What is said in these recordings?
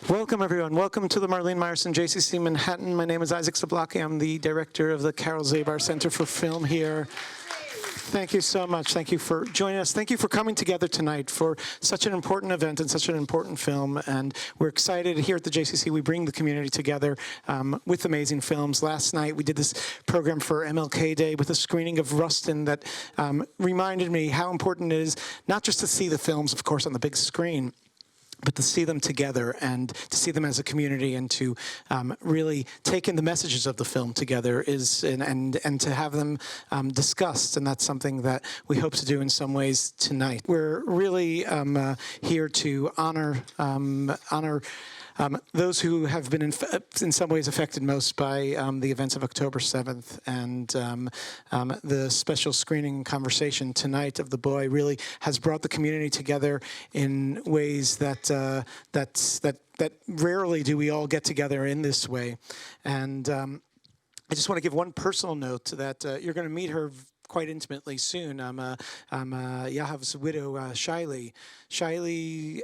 Welcome, everyone. Welcome to the Marlene Meyerson JCC Manhattan. My name is Isaac Zablocki. I'm the director of the Carole Zabar Center for Film here. Thank you so much. Thank you for joining us. Thank you for coming together tonight for such an important event and such an important film. And we're excited here at the JCC. We bring the community together with amazing films. Last night we did this program for MLK Day with a screening of Rustin that reminded me how important it is not just to see the films, of course, on the big screen, but to see them together and to see them as a community and to really take in the messages of the film together and to have them discussed. And that's something that we hope to do in some ways tonight. We're really here to honor those who have been in some ways affected most by the events of October 7th, and the special screening and conversation tonight of The Boy really has brought the community together in ways that rarely do we all get together in this way. And I just want to give one personal note that you're going to meet her quite intimately soon. I'm Yahav's widow, Shiley. Shiley,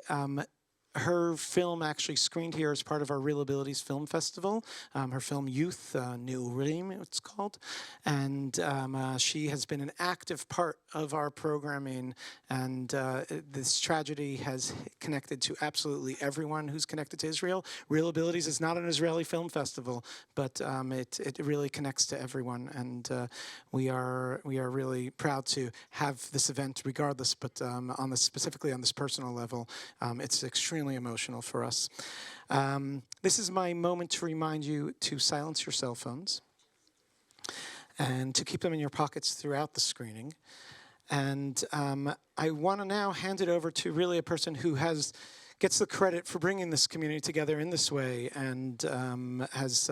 her film actually screened here as part of our ReelAbilities Film Festival. Her film Youth, New Reim, it's called. And she has been an active part of our programming. And this tragedy has connected to absolutely everyone who's connected to Israel. ReelAbilities is not an Israeli film festival, but it really connects to everyone. And we are really proud to have this event regardless, but specifically on this personal level, it's extremely emotional for us. This is my moment to remind you to silence your cell phones and to keep them in your pockets throughout the screening. And I want to now hand it over to really a person who gets the credit for bringing this community together in this way and has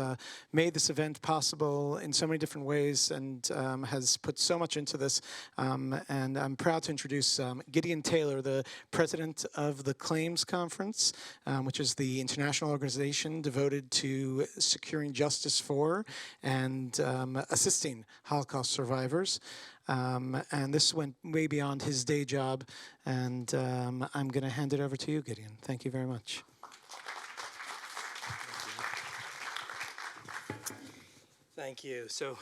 made this event possible in so many different ways and has put so much into this. And I'm proud to introduce Gideon Taylor, the president of the Claims Conference, which is the international organization devoted to securing justice for and assisting Holocaust survivors. And this went way beyond his day job, and I'm going to hand it over to you, Gideon. Thank you very much. Thank you. So,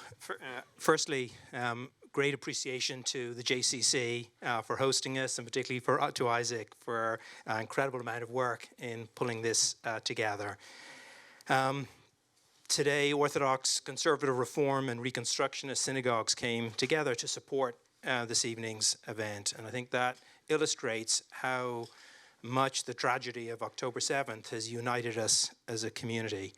firstly, great appreciation to the JCC for hosting us, and particularly to Isaac for an incredible amount of work in pulling this together. Today, Orthodox, Conservative Reform, and Reconstructionist synagogues came together to support this evening's event. And I think that illustrates how much the tragedy of October 7th has united us as a community.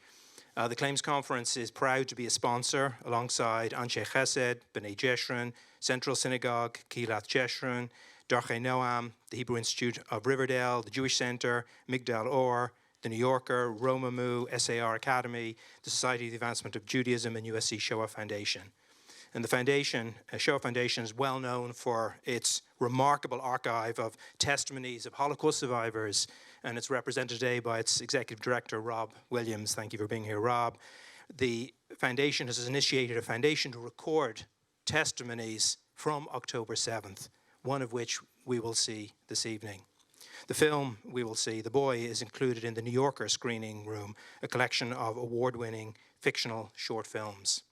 The Claims Conference is proud to be a sponsor alongside Anshe Chesed, B'nai Jeshurun, Central Synagogue, Kilat Jeshurun, Darchei Noam, the Hebrew Institute of Riverdale, the Jewish Center, Migdal Or, The New Yorker, Romamu, SAR Academy, the Society of the Advancement of Judaism, and USC Shoah Foundation. And the foundation, Shoah Foundation, is well known for its remarkable archive of testimonies of Holocaust survivors, and it's represented today by its executive director, Rob Williams. Thank you for being here, Rob. The foundation has initiated a foundation to record testimonies from October 7th, one of which we will see this evening. The film we will see, The Boy, is included in the New Yorker screening room, a collection of award-winning fictional short films.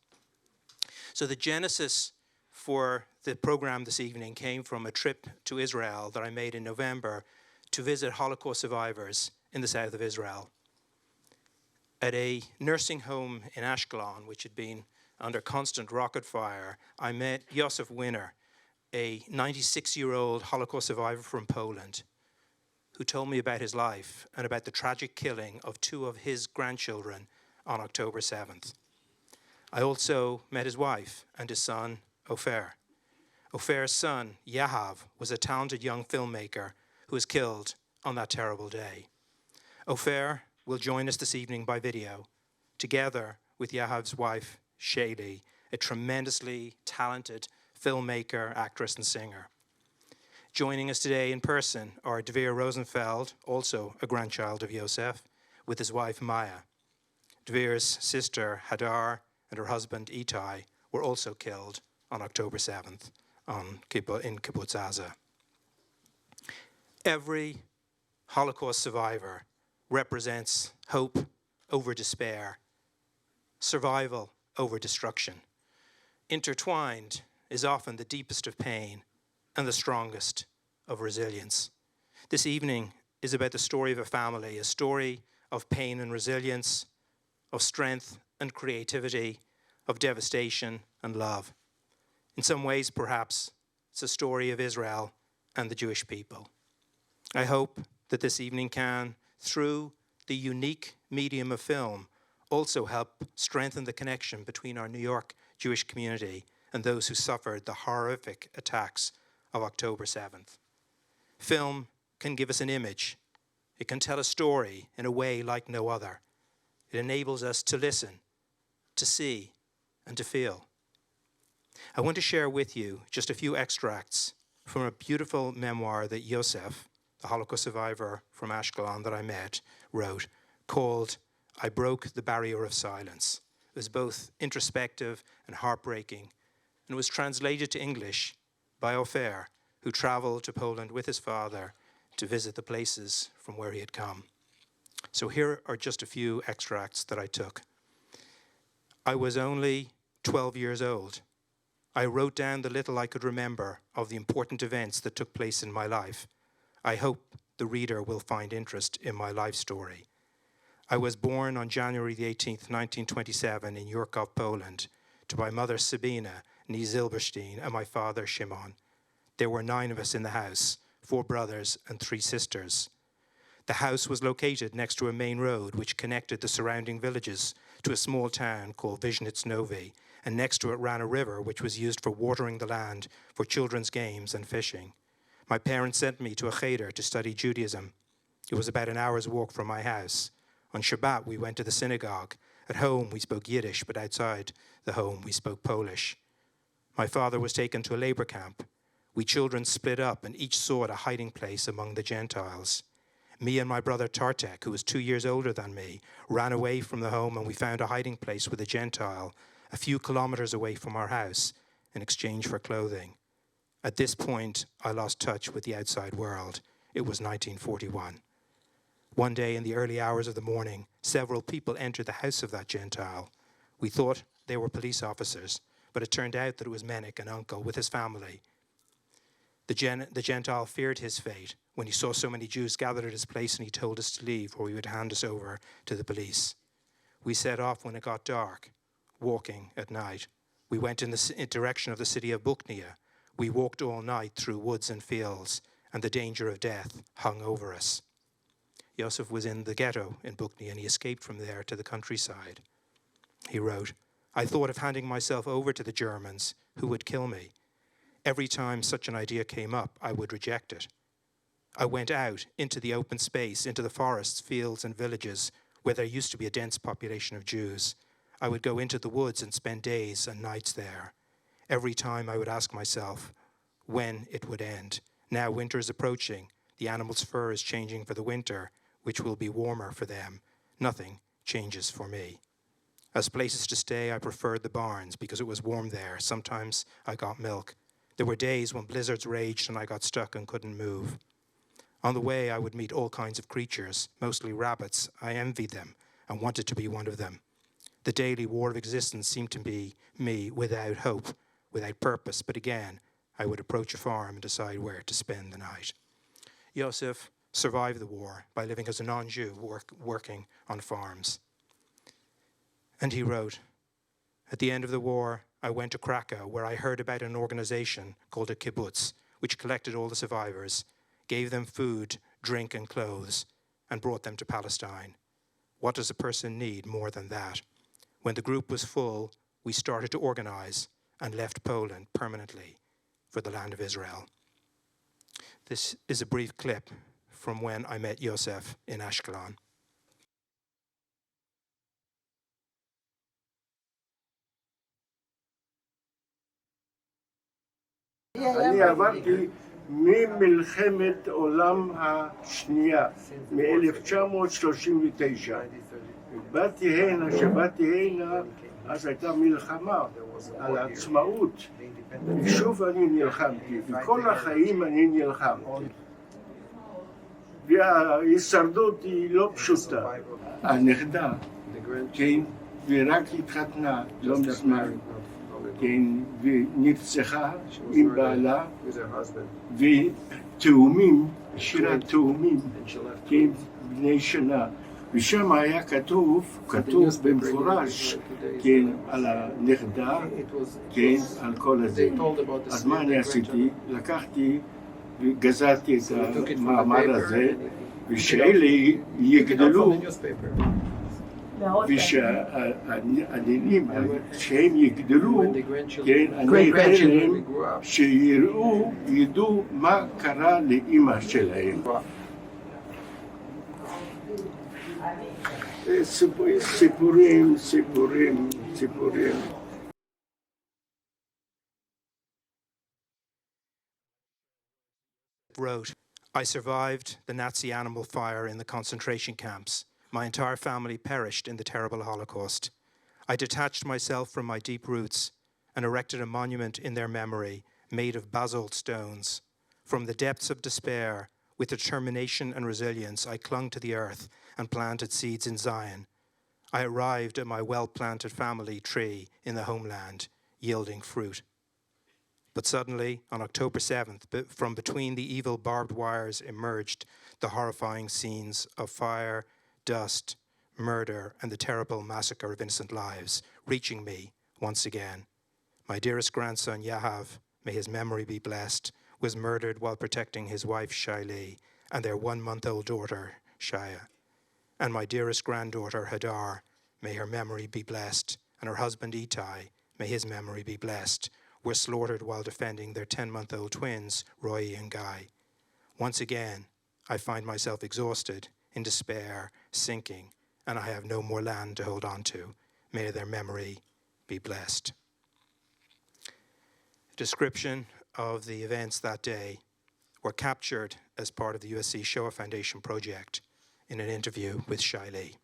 So the genesis for the program this evening came from a trip to Israel that I made in November to visit Holocaust survivors in the south of Israel. At a nursing home in Ashkelon, which had been under constant rocket fire, I met Yahav Winner, a 96-year-old Holocaust survivor from Poland, who told me about his life and about the tragic killing of two of his grandchildren on October 7th. I also met his wife and his son, Ofer. Ofer's son, Yahav, was a talented young filmmaker who was killed on that terrible day. Ofer will join us this evening by video, together with Yahav's wife, Shaylee, a tremendously talented filmmaker, actress, and singer. Joining us today in person are Dvir Rosenfeld, also a grandchild of Yosef, with his wife Maya. Dvir's sister Hadar and her husband Itai were also killed on October 7th in Kibbutz Aza. Every Holocaust survivor represents hope over despair, survival over destruction. Intertwined is often the deepest of pain and the strongest of resilience. This evening is about the story of a family, a story of pain and resilience, of strength and creativity, of devastation and love. In some ways, perhaps, it's a story of Israel and the Jewish people. I hope that this evening can, through the unique medium of film, also help strengthen the connection between our New York Jewish community and those who suffered the horrific attacks of October 7th. Film can give us an image. It can tell a story in a way like no other. It enables us to listen, to see, and to feel. I want to share with you just a few extracts from a beautiful memoir that Yosef, the Holocaust survivor from Ashkelon that I met, wrote, called I Broke the Barrier of Silence. It was both introspective and heartbreaking, and it was translated to English by Ofer, who traveled to Poland with his father to visit the places from where he had come. So here are just a few extracts that I took. I was only 12 years old. I wrote down the little I could remember of the important events that took place in my life. I hope the reader will find interest in my life story. I was born on January the 18th, 1927 in Jurków, Poland, to my mother Sabina, nie Zilberstein, and my father Shimon. There were 9 of us in the house, 4 brothers and 3 sisters. The house was located next to a main road which connected the surrounding villages to a small town called Vizhnitz Novi, and next to it ran a river which was used for watering the land for children's games and fishing. My parents sent me to a cheder to study Judaism. It was about an hour's walk from my house. On Shabbat, we went to the synagogue. At home, we spoke Yiddish, but outside the home, we spoke Polish. My father was taken to a labor camp. We children split up and each sought a hiding place among the Gentiles. Me and my brother Tartek, who was 2 years older than me, ran away from the home and we found a hiding place with a Gentile a few kilometers away from our house in exchange for clothing. At this point, I lost touch with the outside world. It was 1941. One day in the early hours of the morning, several people entered the house of that Gentile. We thought they were police officers, but it turned out that it was Menik, an uncle, with his family. The Gentile feared his fate when he saw so many Jews gathered at his place, and he told us to leave or he would hand us over to the police. We set off when it got dark, walking at night. We went in the direction of the city of Buknia. We walked all night through woods and fields, and the danger of death hung over us. Yosef was in the ghetto in Buknia, and he escaped from there to the countryside. He wrote, I thought of handing myself over to the Germans, who would kill me. Every time such an idea came up, I would reject it. I went out into the open space, into the forests, fields, and villages where there used to be a dense population of Jews. I would go into the woods and spend days and nights there. Every time I would ask myself when it would end. Now winter is approaching. The animal's fur is changing for the winter, which will be warmer for them. Nothing changes for me. As places to stay, I preferred the barns because it was warm there. Sometimes I got milk. There were days when blizzards raged and I got stuck and couldn't move. On the way, I would meet all kinds of creatures, mostly rabbits. I envied them and wanted to be one of them. The daily war of existence seemed to be me without hope, without purpose. But again, I would approach a farm and decide where to spend the night. Yosef survived the war by living as a non-Jew working on farms. And he wrote, at the end of the war, I went to Krakow, where I heard about an organization called a kibbutz, which collected all the survivors, gave them food, drink, and clothes, and brought them to Palestine. What does a person need more than that? When the group was full, we started to organize and left Poland permanently for the land of Israel. This is a brief clip from when I met Yosef in Ashkelon. אני עברתי ממלחמת העולם השנייה, מ-1939. כשבאתי הנה, אז הייתה מלחמה על העצמאות. ושוב אני נלחמתי, וכל החיים אני נלחמתי. וההישרדות היא לא פשוטה. הנכדה, כן, ורק התחתנה, לא מזמן, כן, ונרצחה עם בעלה, ותאומים, שירת תאומים, כן, בני שנה. ושם היה כתוב במפורש, כן, על הנכדה, כן, על כל הזה. אז מה אני עשיתי? לקחתי וגזרתי את המאמר הזה, ושאלה יגדלו, ושהנינים, שהם יגדלו, כן, אני אתן להם שיראו, ידעו מה קרה לאמא שלהם. סיפורים. Wrote, I survived the Nazi animal fire in the concentration camps. My entire family perished in the terrible Holocaust. I detached myself from my deep roots and erected a monument in their memory made of basalt stones. From the depths of despair, with determination and resilience, I clung to the earth and planted seeds in Zion. I arrived at my well-planted family tree in the homeland, yielding fruit. But suddenly, on October 7th, from between the evil barbed wires emerged the horrifying scenes of fire, dust, murder, and the terrible massacre of innocent lives, reaching me once again. My dearest grandson, Yahav, may his memory be blessed, was murdered while protecting his wife, Shaili, and their 1-month-old daughter, Shaya. And my dearest granddaughter, Hadar, may her memory be blessed, and her husband, Itai, may his memory be blessed, were slaughtered while defending their 10-month-old twins, Roy and Guy. Once again, I find myself exhausted, in despair, sinking, and I have no more land to hold on to. May their memory be blessed. Description of the events that day were captured as part of the USC Shoah Foundation project in an interview with Shaili.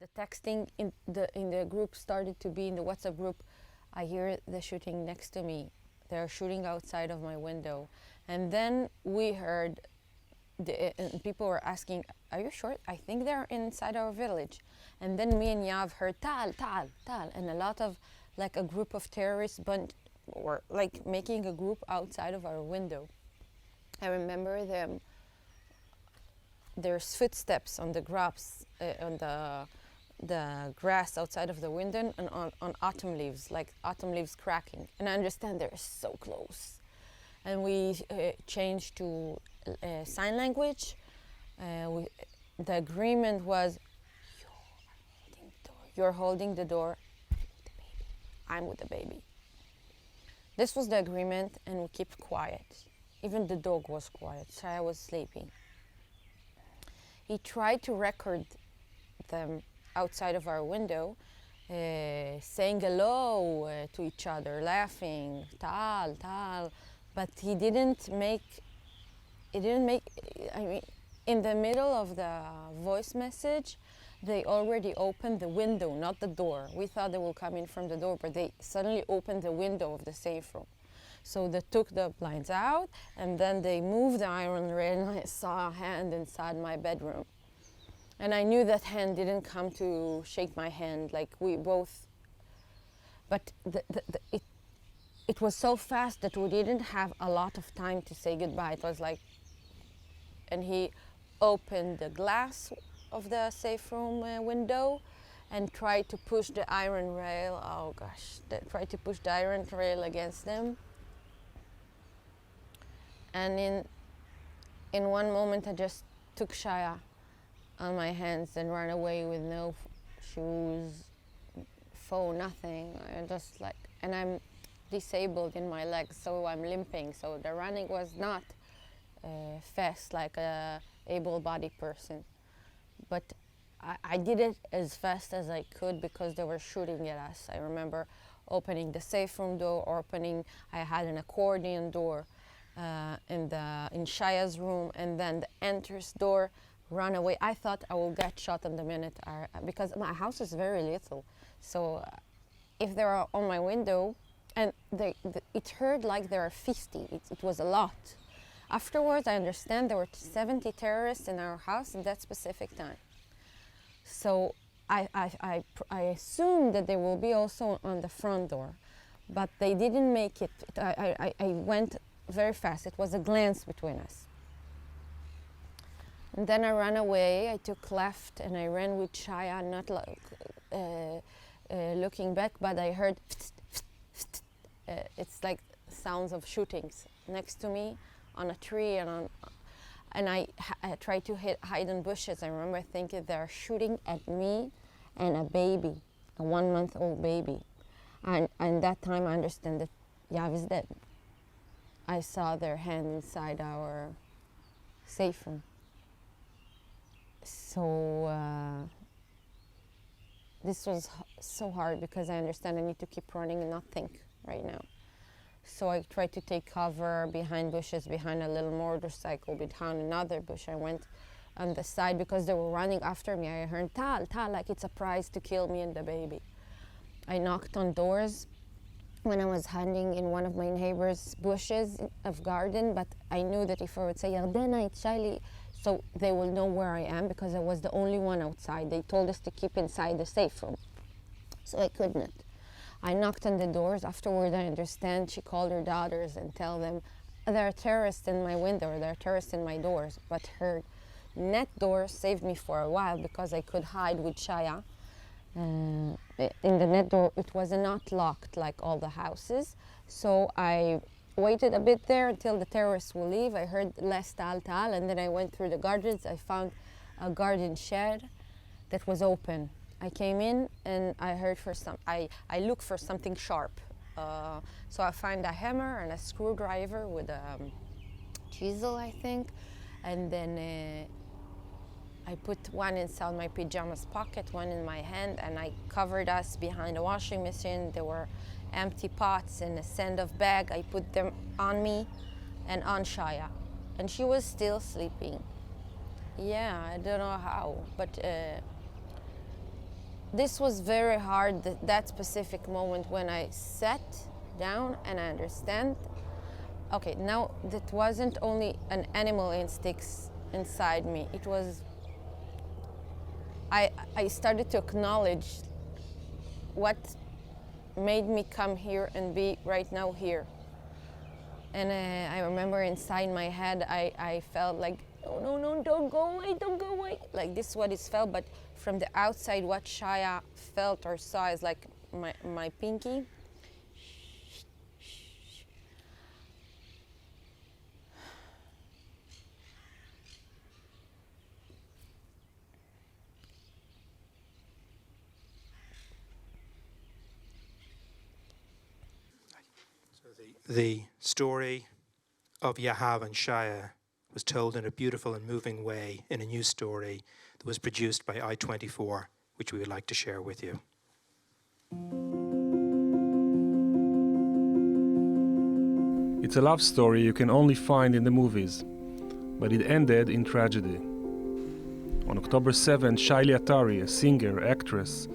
The texting in the group started to be in the WhatsApp group. I hear the shooting next to me. They're shooting outside of my window. And then we heard people were asking, are you sure? I think they're inside our village. And then me and Yav heard, Tal, Tal, Tal. And a lot of, like a group of terrorists were like making a group outside of our window. I remember there's footsteps on the grass, on the grass outside of the window, and on autumn leaves, like autumn leaves cracking. And I understand they're so close. And we changed to sign language. The agreement was, you're holding the door, I'm with the baby. This was the agreement, and we kept quiet. Even the dog was quiet, Shaya was sleeping. He tried to record them outside of our window, saying hello to each other, laughing, Tal, Tal, but he didn't make, I mean, in the middle of the voice message, they already opened the window, not the door. We thought they will come in from the door, but they suddenly opened the window of the safe room. So they took the blinds out, and then they moved the iron rail, and I saw a hand inside my bedroom. And I knew that hand didn't come to shake my hand, like we both, but it was so fast that we didn't have a lot of time to say goodbye. It was like, and he opened the glass of the safe room window and tried to push the iron rail, oh gosh, tried to push the iron rail against them. And in one moment I just took Shaya on my hands and ran away with no shoes, phone, nothing. I just like, and I'm disabled in my legs, so I'm limping. So the running was not fast like a able-bodied person. But I did it as fast as I could because they were shooting at us. I remember opening the safe room door, I had an accordion door. in Shaya's room, and then the entrance door, run away. I thought I will get shot in the minute, because my house is very little. So if they are on my window, and it heard like there are 50, it was a lot. Afterwards, I understand there were 70 terrorists in our house at that specific time. So I assumed that they will be also on the front door, but they didn't make it. I went very fast. It was a glance between us. And then I ran away. I took left and I ran with Shaya, not looking back, but I heard it's like sounds of shootings next to me on a tree, and I tried to hide in bushes. I remember thinking they're shooting at me and a baby, a 1-month-old baby. And that time I understand that Yahav is dead. I saw their hand inside our safe room. So this was so hard because I understand I need to keep running and not think right now. So I tried to take cover behind bushes, behind a little motorcycle, behind another bush. I went on the side because they were running after me. I heard tal, tal, like it's a prize to kill me and the baby. I knocked on doors when I was hiding in one of my neighbor's bushes of garden, but I knew that if I would say Yardena, it's Shaili, so they will know where I am because I was the only one outside. They told us to keep inside the safe room, so I couldn't. I knocked on the doors. Afterward, I understand she called her daughters and tell them, there are terrorists in my window, there are terrorists in my doors. But her net door saved me for a while because I could hide with Shaya. In the net door, it was not locked like all the houses. So I waited a bit there until the terrorists will leave. I heard less tal tal, and then I went through the gardens. I found a garden shed that was open. I came in and I heard I looked for something sharp. So I found a hammer and a screwdriver with a chisel, I think. And then I put one inside my pajamas pocket, one in my hand, and I covered us behind a washing machine. There were empty pots and a send-off bag. I put them on me and on Shaya. And she was still sleeping. Yeah, I don't know how, but this was very hard, that specific moment when I sat down and I understand, okay, now that wasn't only an animal instincts inside me, it was, I started to acknowledge what made me come here and be right now here. And I remember inside my head, I felt like, no, don't go away. Like this is what it felt, but from the outside, what Shaya felt or saw is like my pinky. So the story of Yahav and Shaya was told in a beautiful and moving way in a news story that was produced by I-24, which we would like to share with you. It's a love story you can only find in the movies, but it ended in tragedy. On October 7, Shaili Atari, a singer, actress,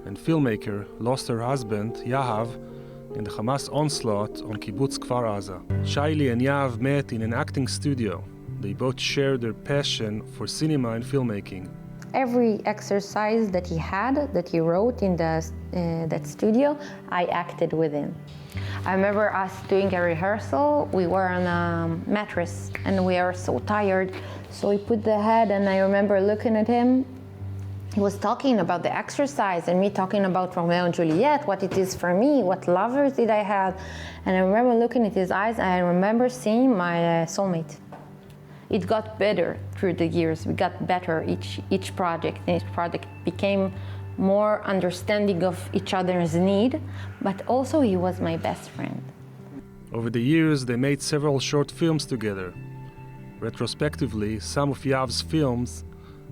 and filmmaker, lost her husband, Yahav, in the Hamas onslaught on Kibbutz Kfar Aza. Shaili and Yahav met in an acting studio. They both shared their passion for cinema and filmmaking. Every exercise that he had, that he wrote in that studio, I acted with him. I remember us doing a rehearsal. We were on a mattress and we were so tired. So we put the head, and I remember looking at him. He was talking about the exercise and me talking about Romeo and Juliet, what it is for me, what lovers did I have. And I remember looking at his eyes, and I remember seeing my soulmate. It got better through the years. We got better each project, and each project became more understanding of each other's need, but also he was my best friend. Over the years, they made several short films together. Retrospectively, some of Yahav's films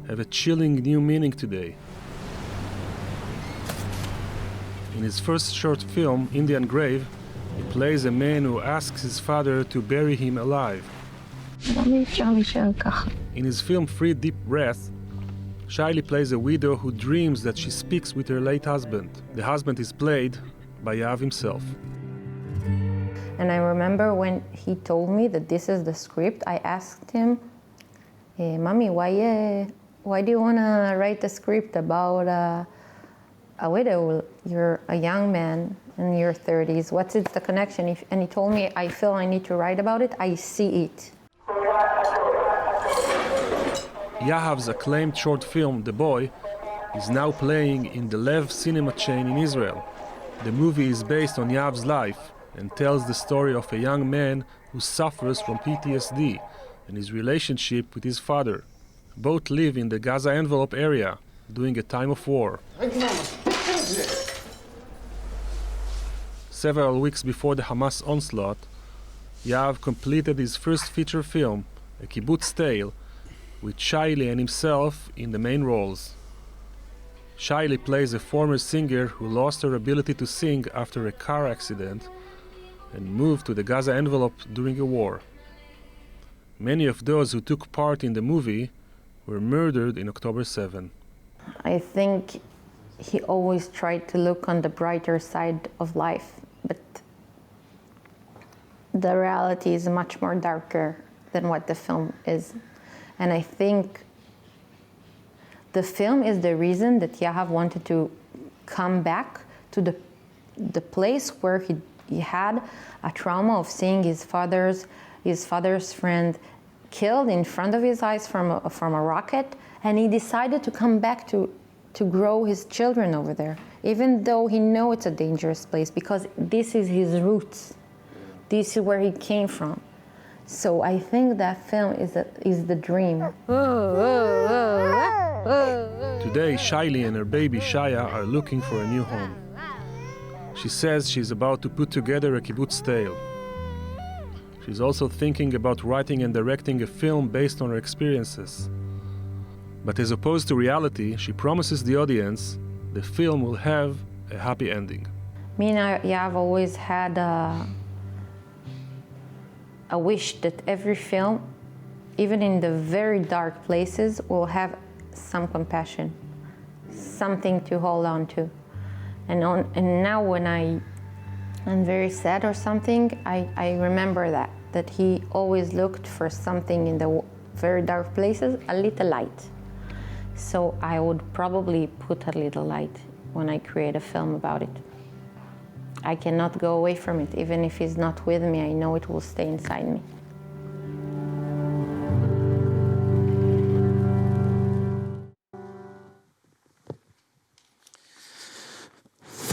have a chilling new meaning today. In his first short film, Indian Grave, He plays a man who asks his father to bury him alive. In his film Three Deep Breaths, Shaili plays a widow who dreams that she speaks with her late husband. The husband is played by Yahav himself. And I remember when he told me that this is the script, I asked him, Mommy, why do you want to write a script about a widow? You're a young man in your 30s. What's the connection? And he told me, I feel I need to write about it. I see it. Yahav's acclaimed short film, The Boy, is now playing in the Lev cinema chain in Israel. The movie is based on Yahav's life and tells the story of a young man who suffers from PTSD and his relationship with his father. Both live in the Gaza envelope area during a time of war. Several weeks before the Hamas onslaught, Yahav completed his first feature film, A Kibbutz Tale, with Shaili and himself in the main roles. Shaili plays a former singer who lost her ability to sing after a car accident and moved to the Gaza envelope during a war. Many of those who took part in the movie were murdered in October 7. I think he always tried to look on the brighter side of life, but the reality is much more darker than what the film is. And I think the film is the reason that Yahav wanted to come back to the place where he had a trauma of seeing his father's friend killed in front of his eyes from a rocket, and he decided to come back to grow his children over there, even though he knows it's a dangerous place, because this is his roots. This is where he came from. So I think that film is the dream. Today, Shaili and her baby Shaya are looking for a new home. She says she's about to put together a kibbutz tale. She's also thinking about writing and directing a film based on her experiences. But as opposed to reality, she promises the audience the film will have a happy ending. Me and Yahav always had a wish that every film, even in the very dark places, will have some compassion, something to hold on to. And now when I'm very sad or something, I remember that he always looked for something in the very dark places, a little light. So I would probably put a little light when I create a film about it. I cannot go away from it. Even if he's not with me, I know it will stay inside me.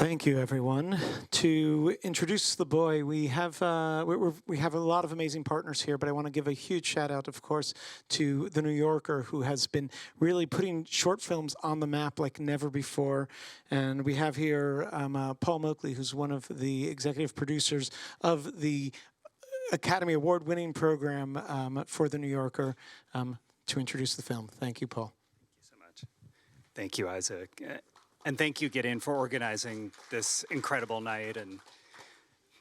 Thank you, everyone. To introduce the boy, we have we have a lot of amazing partners here, but I want to give a huge shout out, of course, to The New Yorker, who has been really putting short films on the map like never before. And we have here Paul Moakley, who's one of the executive producers of the Academy Award-winning program for The New Yorker, to introduce the film. Thank you, Paul. Thank you so much. Thank you, Isaac. And thank you, Gideon, for organizing this incredible night. And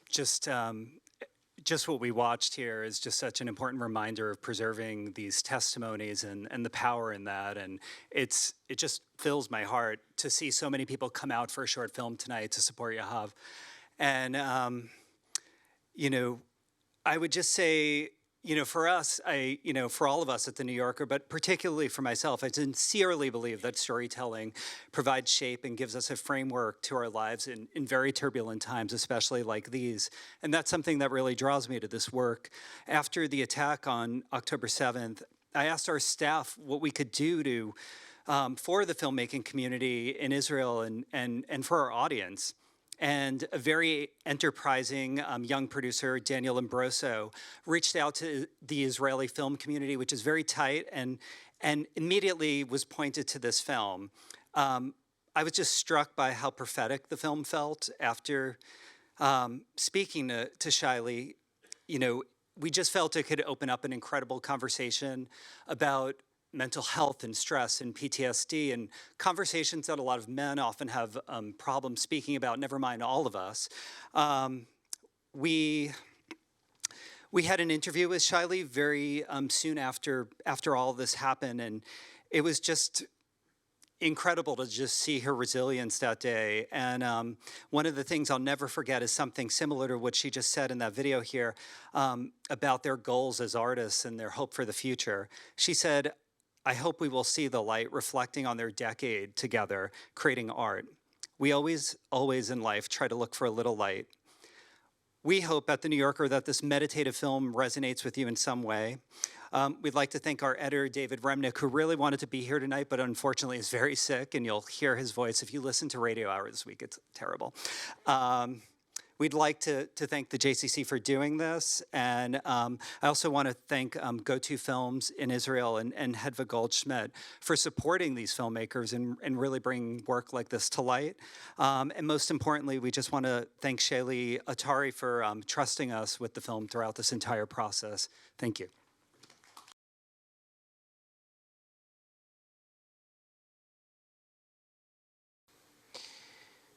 just what we watched here is just such an important reminder of preserving these testimonies and the power in that. And it just fills my heart to see so many people come out for a short film tonight to support Yahav. And, I would just say, for us, for all of us at The New Yorker, but particularly for myself, I sincerely believe that storytelling provides shape and gives us a framework to our lives in very turbulent times, especially like these. And that's something that really draws me to this work. After the attack on October 7th, I asked our staff what we could do to for the filmmaking community in Israel and for our audience. And a very enterprising young producer, Daniel Imbroso, reached out to the Israeli film community, which is very tight, and immediately was pointed to this film. I was just struck by how prophetic the film felt after speaking to Shaili. We just felt it could open up an incredible conversation about mental health and stress and PTSD, and conversations that a lot of men often have problems speaking about, never mind all of us. we had an interview with Shiley very soon after all this happened, and it was just incredible to just see her resilience that day. And one of the things I'll never forget is something similar to what she just said in that video here about their goals as artists and their hope for the future. She said, "I hope we will see the light reflecting on their decade together, creating art. We always in life try to look for a little light. We hope at The New Yorker that this meditative film resonates with you in some way. We'd like to thank our editor, David Remnick, who really wanted to be here tonight, but unfortunately is very sick, and you'll hear his voice. If you listen to Radio Hour this week, it's terrible. We'd like to thank the JCC for doing this, and I also want to thank Go-To Films in Israel and Hedva Goldschmidt for supporting these filmmakers and really bringing work like this to light. And most importantly, we just want to thank Shaylee Atari for trusting us with the film throughout this entire process. Thank you.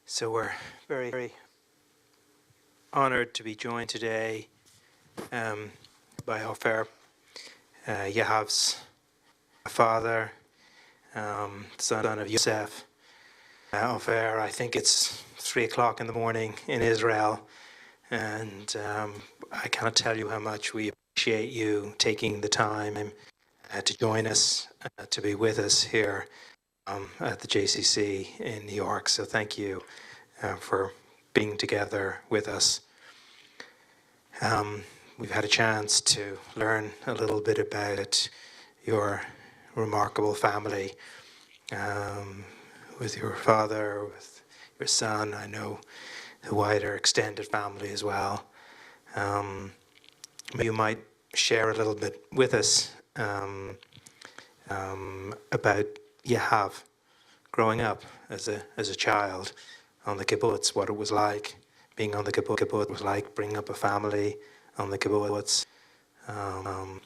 So we're very, very honored to be joined today by Ofer, Yahav's father, son of Yosef. Ofer, I think it's 3 o'clock in the morning in Israel, and I cannot tell you how much we appreciate you taking the time to join us, to be with us here at the JCC in New York. So thank you for being together with us. We've had a chance to learn a little bit about your remarkable family, with your father, with your son. I know the wider extended family as well. You might share a little bit with us about Yahav growing up as a child on the kibbutz, what it was like being on the kibbutz, what it was like bringing up a family on the kibbutz. I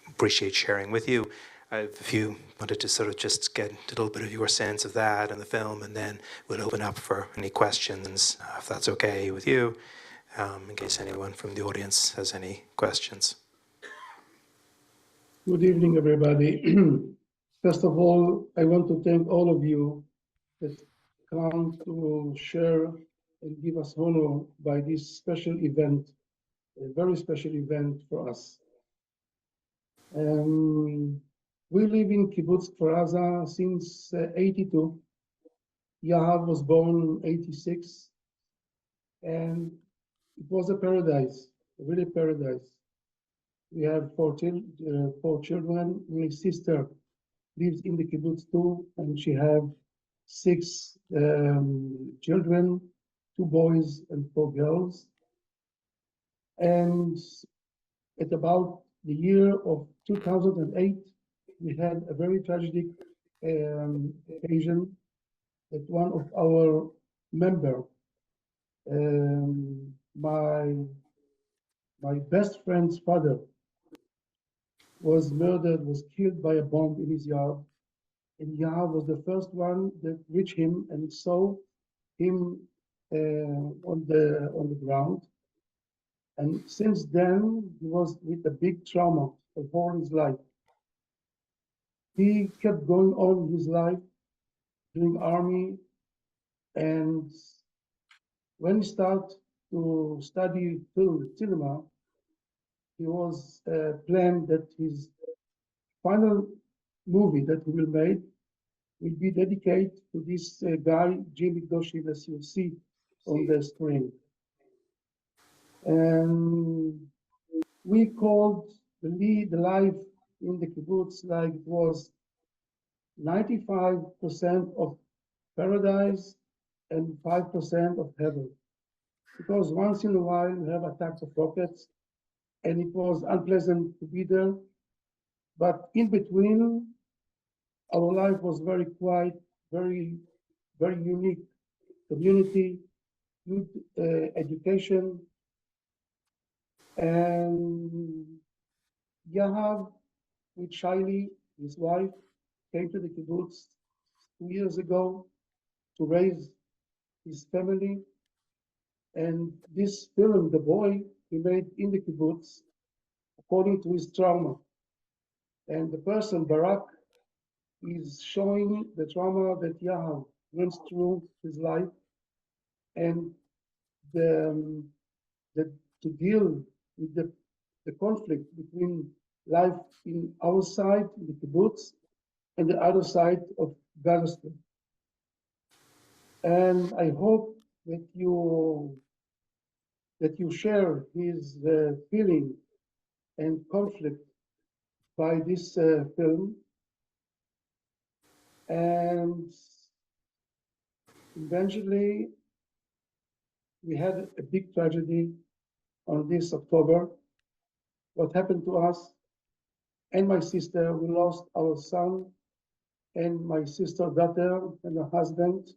appreciate sharing with you. If you wanted to sort of just get a little bit of your sense of that and the film, and then we'll open up for any questions, if that's okay with you, in case anyone from the audience has any questions. Good evening, everybody. First of all, I want to thank all of you that come to share and give us honor by this special event, a very special event for us. We live in Kibbutz Kfar Aza since 82. Yahav was born in 86, and it was a paradise, really paradise. We have four children. My sister lives in the kibbutz too, and she have 6 children, 2 boys and 4 girls. And at about the year of 2008, we had a very tragic occasion that one of our member, my best friend's father, was murdered, was killed by a bomb in his yard. And Yahav was the first one that reached him and saw him on the ground. And since then, he was with a big trauma of all his life. He kept going on his life, doing army, and when he started to study film, cinema, he was planned that his final movie that he will make will be dedicated to this guy, Jimmy Doshi, as you see on the screen. And we called the life in the kibbutz like it was 95% of paradise and 5% of heaven. Because once in a while we have attacks of rockets, and it was unpleasant to be there. But in between, our life was very quiet, very, very unique community, good education. And Yahav, with Shiley, his wife, came to the kibbutz 2 years ago to raise his family. And this film, the boy, he made in the kibbutz according to his trauma. And the person, Barak, is showing the trauma that Yahav went through his life, and the, to deal with the conflict between life in our side, in the kibbutz, and the other side of Gaza Strip. And I hope that you share his feeling and conflict by this film. And eventually, we had a big tragedy on this October. What happened to us and my sister, we lost our son and my sister's daughter and her husband.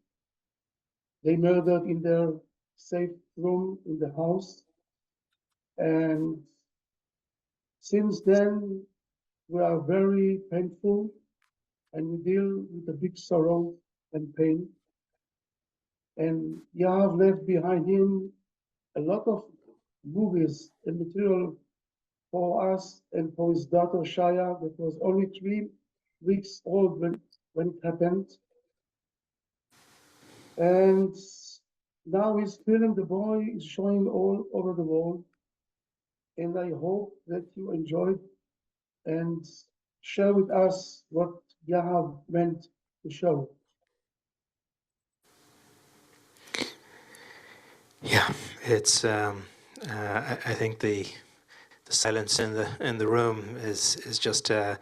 They murdered in their safe room in the house. And since then, we are very painful and we deal with a big sorrow and pain. And Yahav left behind him a lot of movies and material for us and for his daughter Shaya, that was only 3 weeks old when it happened. And now his film, The Boy, is showing all over the world. And I hope that you enjoyed and share with us what Yahav meant to show. Yeah, it's. I think the silence in the room is just an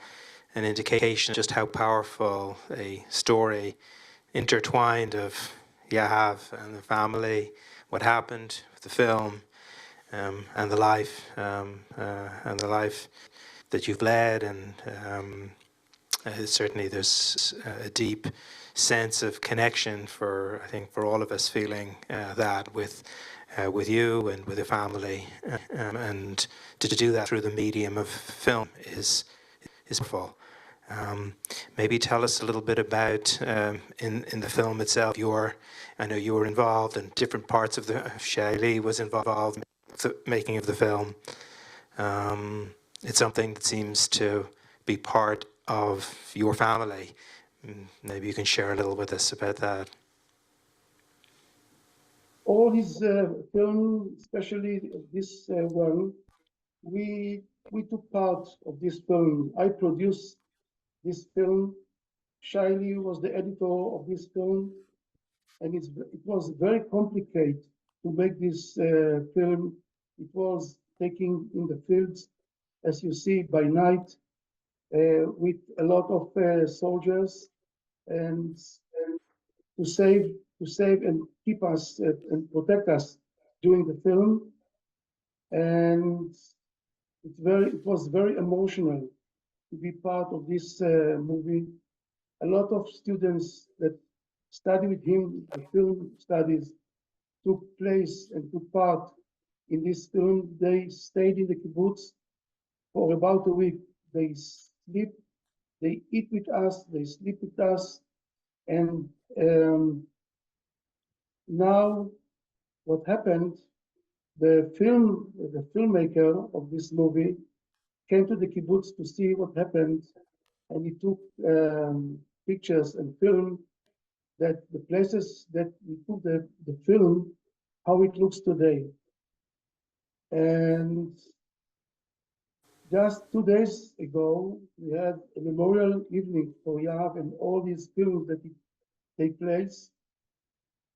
indication of just how powerful a story intertwined of Yahav and the family, what happened with the film, and the life that you've led, and certainly there's a deep sense of connection I think for all of us feeling that with you and with your family, and to do that through the medium of film is powerful. Maybe tell us a little bit about in the film itself. I know you were involved in different parts of the. Shaili was involved in the making of the film. It's something that seems to be part of your family. Maybe you can share a little with us about that. All his film, especially this one, we took part of this film. I produced this film. Shaili was the editor of this film, and it was very complicated to make this film. It was taking in the fields, as you see, by night, with a lot of soldiers, and to save and keep us and protect us during the film. And it was very emotional to be part of this movie. A lot of students that study with him, the film studies, took place and took part in this film. They stayed in the kibbutz for about a week. They sleep, they eat with us, they sleep with us. And now what happened, the filmmaker of this movie came to the kibbutz to see what happened, and he took pictures and film that the places that we took the film, how it looks today. And just 2 days ago, we had a memorial evening for Yahav and all these films that take place.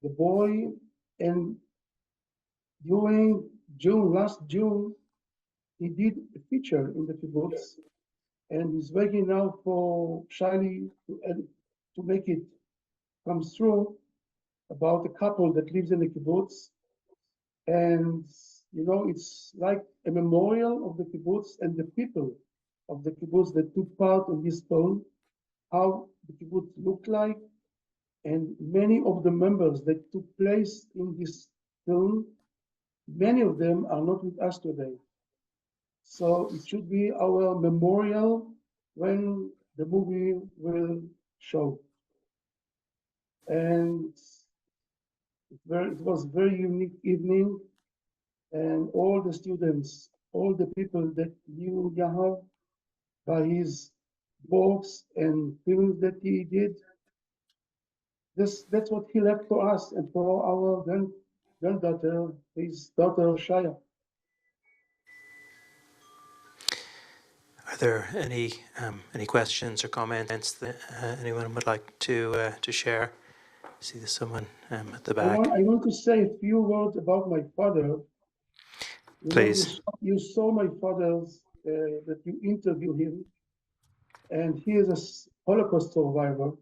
The boy, and during last June, he did a feature in the kibbutz, and he's waiting now for Shaili to make it come through, about a couple that lives in the kibbutz. And it's like a memorial of the kibbutz and the people of the kibbutz that took part in this film, how the kibbutz looked like, and many of the members that took place in this film, many of them are not with us today. So it should be our memorial when the movie will show. And It was a very unique evening, and all the students, all the people that knew Yahav by his books and films that he did, that's what he left for us and for our granddaughter, his daughter Shaya. Are there any questions or comments that anyone would like to share? I see there's someone at the back. I want to say a few words about my father. Please. You saw my father's that you interviewed him, and he is a Holocaust survivor.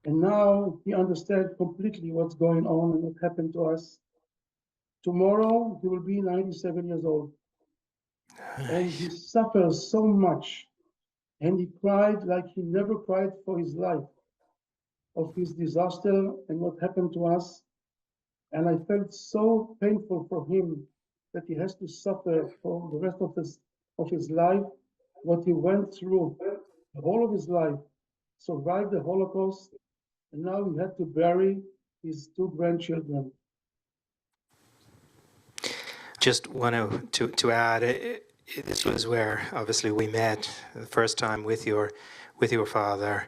And now he understands completely what's going on and what happened to us. Tomorrow he will be 97 years old, and he suffers so much, and he cried like he never cried for his life of his disaster and what happened to us. And I felt so painful for him that he has to suffer for the rest of his life what he went through the whole of his life, survived the Holocaust, and now he had to bury his two grandchildren. Just want to add, this was where obviously we met the first time with your father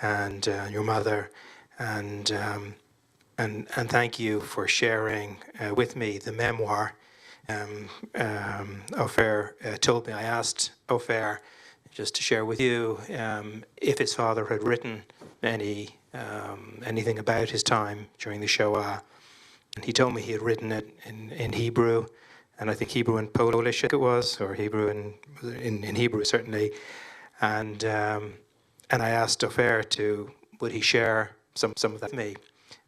and your mother, and thank you for sharing with me the memoir. Ofer told me, I asked Ofer just to share with you if his father had written anything about his time during the Shoah. And he told me he had written it in Hebrew, and I think Hebrew and Polish it was, or Hebrew in Hebrew certainly. And I asked Ofer would he share some of that with me,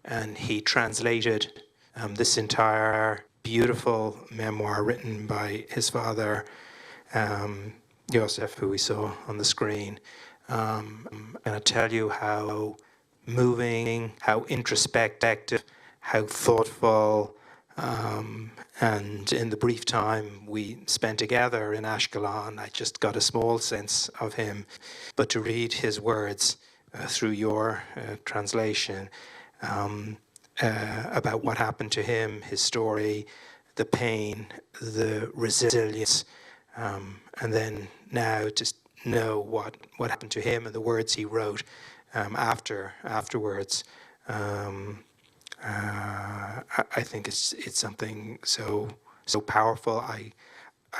and he translated this entire beautiful memoir written by his father, Yosef, who we saw on the screen. And I tell you how moving, how introspective, how thoughtful, and in the brief time we spent together in Ashkelon, I just got a small sense of him. But to read his words through your translation about what happened to him, his story, the pain, the resilience, and then now just know what happened to him and the words he wrote afterwards. I think it's something so powerful. I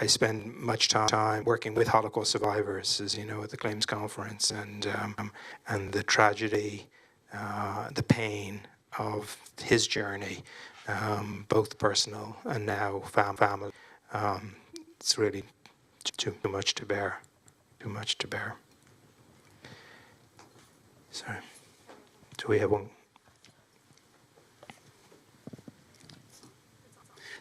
spend much time working with Holocaust survivors, as you know, at the Claims Conference, and the tragedy, the pain of his journey, both personal and now family. It's really too much to bear. Too much to bear. Sorry. Do we have one?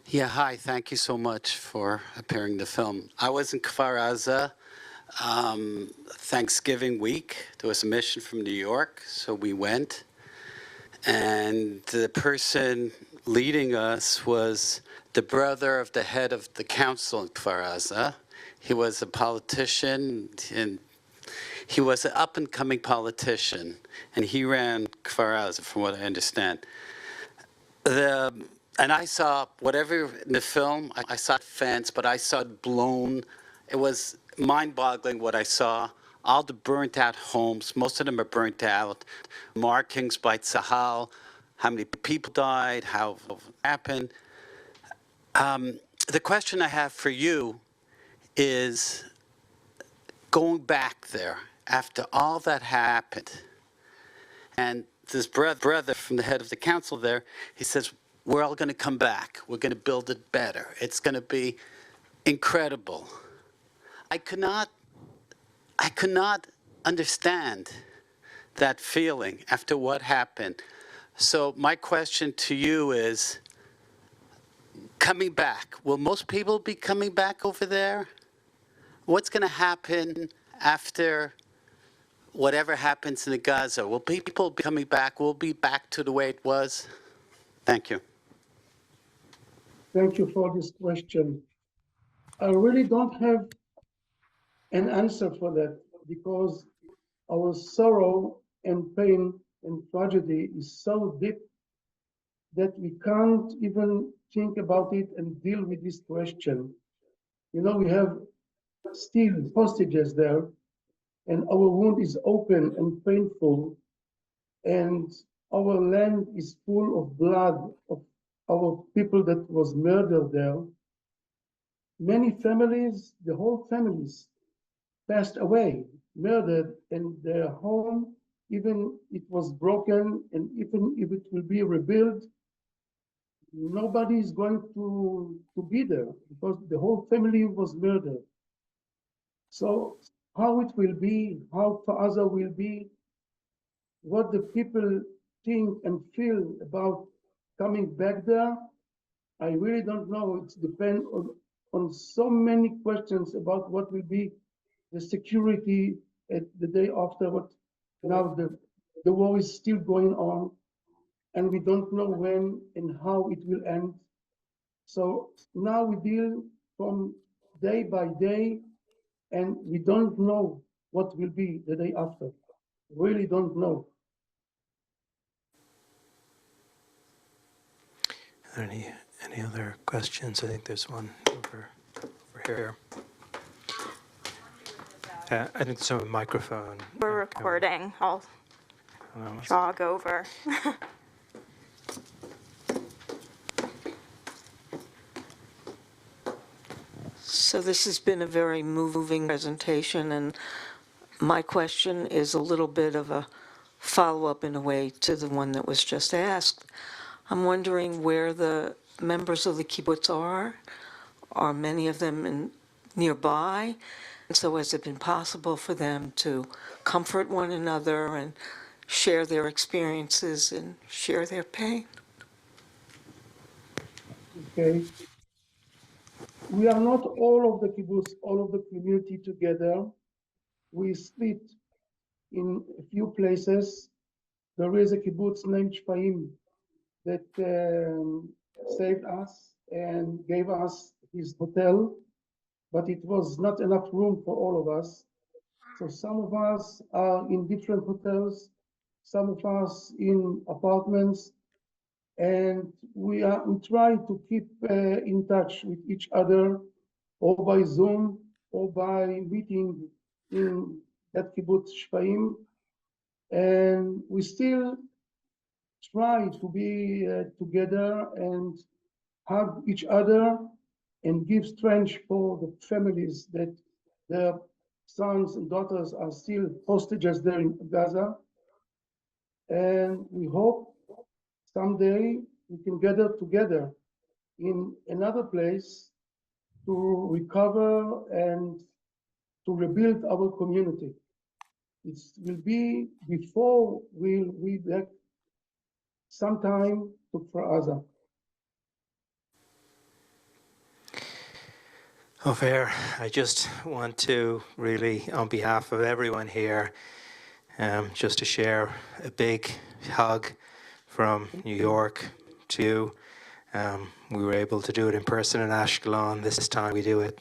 Yeah, hi. Thank you so much for appearing in the film. I was in Kfar Aza Thanksgiving week. There was a mission from New York, so we went. And the person leading us was the brother of the head of the council in Kfar Aza. He was a politician, and he was an up-and-coming politician, and he ran Kfar Aza, from what I understand. And I saw whatever in the film, I saw fence, but I saw it blown. It was mind-boggling what I saw. All the burnt out homes, most of them are burnt out. Markings by Tzahal, how many people died, how it happened. The question I have for you is, going back there, after all that happened, and this brother from the head of the council there, he says, we're all going to come back. We're going to build it better. It's going to be incredible. I could not understand that feeling after what happened. So my question to you is, coming back, will most people be coming back over there? What's going to happen after whatever happens in Gaza? Will people be coming back? Will it be back to the way it was? Thank you. Thank you for this question. I really don't have an answer for that, because our sorrow and pain and tragedy is so deep that we can't even think about it and deal with this question. You know, we have still hostages there, and our wound is open and painful, and our land is full of blood of our people that was murdered there. Many families, the whole families, passed away, murdered, and their home, even it was broken, and even if it will be rebuilt, nobody is going to be there because the whole family was murdered. So how it will be, how Gaza will be, what the people think and feel about coming back there, I really don't know. It depends on so many questions about what will be the security at the day after. What now the war is still going on, and we don't know when and how it will end. So now we deal from day by day, and we don't know what will be the day after. Really don't know. Are there any other questions? I think there's one over here. I think there's a microphone. We're recording. I'll jog over. So this has been a very moving presentation, and my question is a little bit of a follow-up in a way to the one that was just asked. I'm wondering where the members of the kibbutz are. Are many of them nearby? And so has it been possible for them to comfort one another and share their experiences and share their pain? Okay. We are not all of the kibbutz, all of the community together. We split in a few places. There is a kibbutz named Shpaim that saved us and gave us his hotel, but it was not enough room for all of us. So some of us are in different hotels, some of us in apartments, and we try to keep in touch with each other, or by Zoom, or by meeting in that kibbutz Shpaim. And we still try to be together and hug each other and give strength for the families that their sons and daughters are still hostages there in Gaza. And we hope someday we can gather together in another place to recover and to rebuild our community. It will be before we'll be back sometime to Gaza. Ofer, I just want to really, on behalf of everyone here, just to share a big hug from New York to you. We were able to do it in person in Ashkelon. This time we do it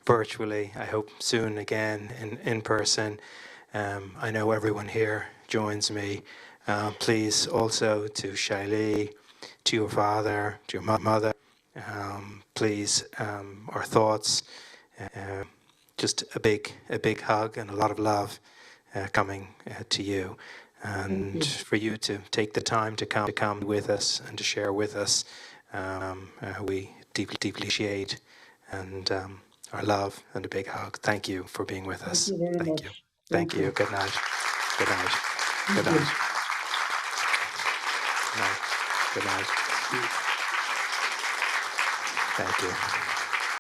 virtually. I hope soon again in person. I know everyone here joins me. Please also to Shaili, to your father, to your mother. Please, our thoughts, just a big hug and a lot of love coming to you, and for you to take the time to come with us and to share with us. We deeply appreciate and our love and a big hug. Thank you for being with us. Thank you very much. You. Thank you. Good night. Good night. Good night. Good night. Good night. Thank you.